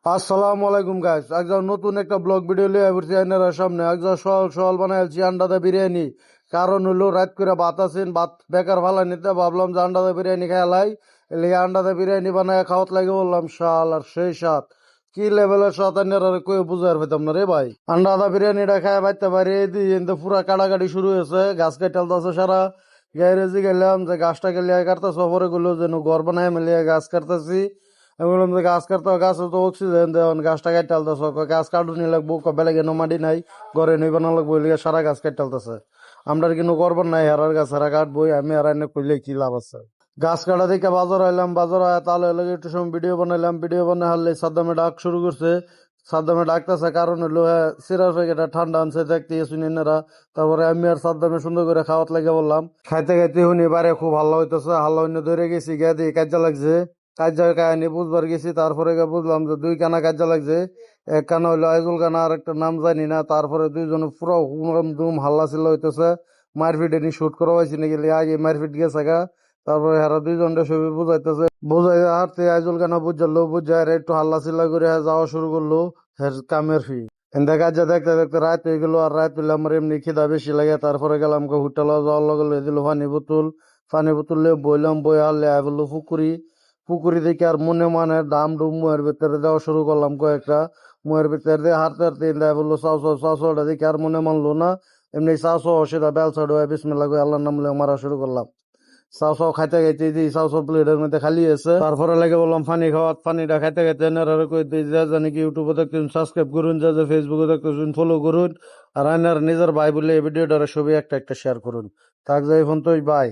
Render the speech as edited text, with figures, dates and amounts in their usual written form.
আসসালামু আলাইকুম গাইস, একজন নতুন একটা ব্লগ ভিডিও লিয়ে আইবছি আপনার সামনে। একজন সহল সহল বানাইছি আন্ডাদা বিরিয়ানি। কারণ হলো রাত করে ভাত আছেন, ভাত বেকার ভালা নিতে ভাবলাম যে আন্ডাদা বিরিয়ানি খেলাই। এলিগে আন্ডাদা বিরিয়ানি বানায় খাওয়াত লাগে বললাম, শাল আর সেই স্বাদ। কি লেভেলের স্বাদ আপনারা কই বুঝার পেতাম না রে ভাই। আন্ডাদা বিরিয়ানিটা খায় পাইতে পারি কিন্তু পুরা কাটাকাটি শুরু হয়েছে, গাছ কাটালতেছে সারা। গ্যারেজে গেলাম যে গাছটা গেলিয়ে কাটতেছে, পরে গুলো যেন ঘর বানায় মিলিয়ে গাছ কাটতেছি। আমি বললাম যে গাছ কাটতে গাছ তো অক্সিজেন দেন, গাছটা কাটতে আলতেছে, গাছ কাটুনি লাগবো, বেলেগে মাটি নাই, ঘরে নই বানা লাগবো, এলিগে সারা গাছ কাটতে আলতেছে। আমরা কিন্তু করবার নাই, হারার গাছ হারা কাটবই, আমি আর এনে কইলে কি লাভ আছে। গাছ কাটা দেখে বাজার আইলাম, বাজার আয় তাহলে লাগে একটু সময় ভিডিও বানাইলাম, ভিডিও বানাই হারলে সাদ্দামে ডাক শুরু করছে। সাদ্দামে ডাকতেছে কারণ হলো সিরাজ প্যাকেটটা ঠান্ডা আনছে দেখতে শুনি এনারা। তারপরে আমি আর সাদ্দামে সুন্দর করে খাওয়াত লাগে বললাম, খাইতে খাইতে শুনি বারে খুব হাল্লা হইতেছে, হাল্লা অন্য ধরে গেছি গিয়ে দিয়ে কাজা লাগছে। কাজের কাহিনী বুঝবার গেছি, তারপরে বুঝলাম যে দুই কানা কাজা লাগছে। এক কানা হইলো আইজুল কানা, আর একটা নাম জানি না। তারপরে দুইজনে পুরো হুমরাম দুম হাল্লা ছিল হইতেছে। মারপিট এনে শুট করা হয়েছে নাকি আগে মারপিট গেছে গা। তারপরে হারা দুইজনটা ছবি বুঝাইতেছে, বুঝাই হারতে আইজুল কানা বুঝলো, বুঝাই একটু হাল্লা চিল্লা করে যাওয়া শুরু করলো কামের ফি। এনতে কাজে দেখতে দেখতে রাত হয়ে গেল, আর রাত হইলে আমার এমনি খিদা বেশি লাগে। তারপরে গেলাম হোটেলে, যাওয়ার লগে লয়ে দিল পানি বোতল লিয়ে বইলাম, বই হারলে আই বললো পুকুরি। পুকুরি দেখে আর মনে মানে দাম ডুম মুয়ের ভিতরে দেওয়া শুরু করলাম কয়েকটা। মুয়ের ভিতরে দিয়ে হারতে হারতে দেয় বললো চাও চাও চাও চাওটা দেখে আর মনে মানলো না। এমনি চাও চাও সেটা বেল ছাড় হয়ে বিসমিল্লাহ কই আল্লাহর নাম লিয়ে মারা শুরু করলাম। চাও চাও খাইতে খাইতে দিই, চাও চাও প্লেটের মধ্যে খালি আছে। তারপরে লাগে বললাম পানি খাওয়াত, পানিটা খাইতে খাইতে এনারা কই দিই যা জানি কি ইউটিউবে দেখতেছেন সাবস্ক্রাইব করুন, যা যা ফেসবুকে দেখতেছেন ফলো করুন। আর আইনার নিজের ভাই বলে এই ভিডিওটার ছবি একটা একটা শেয়ার করুন। থাক যাই ফোন তো বাই।